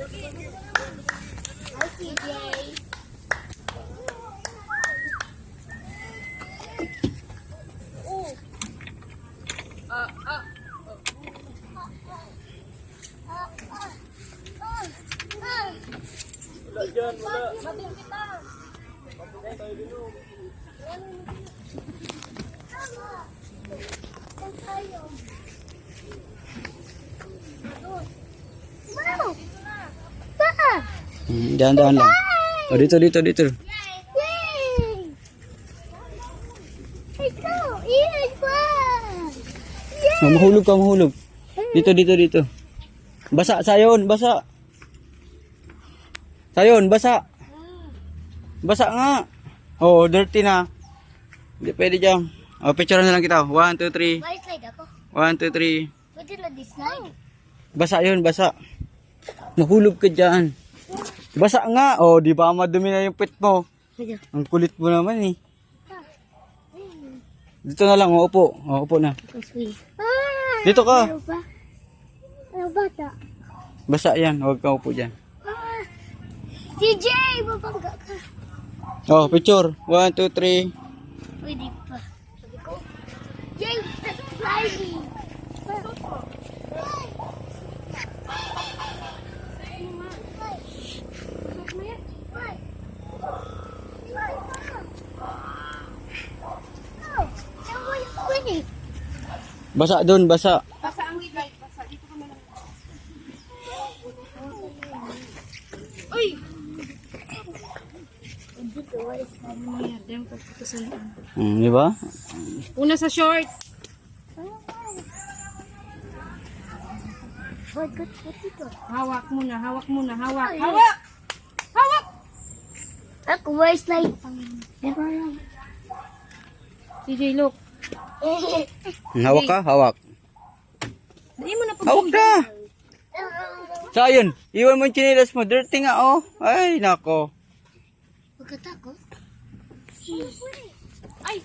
Hi, CJ. Wala dyan, wala. Matin kita. Dahan-dahan lang. Oh, dito. Yay! Ikaw, iyan pa! Yay! Oh, mahulog. Dito. Basa, sayon, basa. Sayon, basa. Basa nga. Oh, dirty na. Hindi pwede dyan. Oh, picture na lang kita. 1, 2, 3. May slide ako. 1, 2, 3. Pwede na dislide. Basa yun, basa. Mahulog ka dyan. Basa nga. Oh, di ba madumi na yung pit mo? Pwede. Ang kulit mo naman eh. Dito na lang, upo. Oh, upo na. Dito ka. Ano ba? Ano bata? Basa yan, huwag ka upo dyan. CJ, babangga ka. Oh, picture. 1, 2, 3. Pwede pa. Sabi ko, Jay, that's sliding. Basa dun, basa. Basa ang wait, basa. Dito ka muna. Uy! Di ba? Una sa short. Hawak muna. Hawak. Ako, where's like? CJ, look. Hawak ka, hawak. Dali mo na pag Hawak na! So, ayun. Iwan mo yung chinilas mo. Dirty nga, oh. Ay, nako. Pagkatakot? Ay!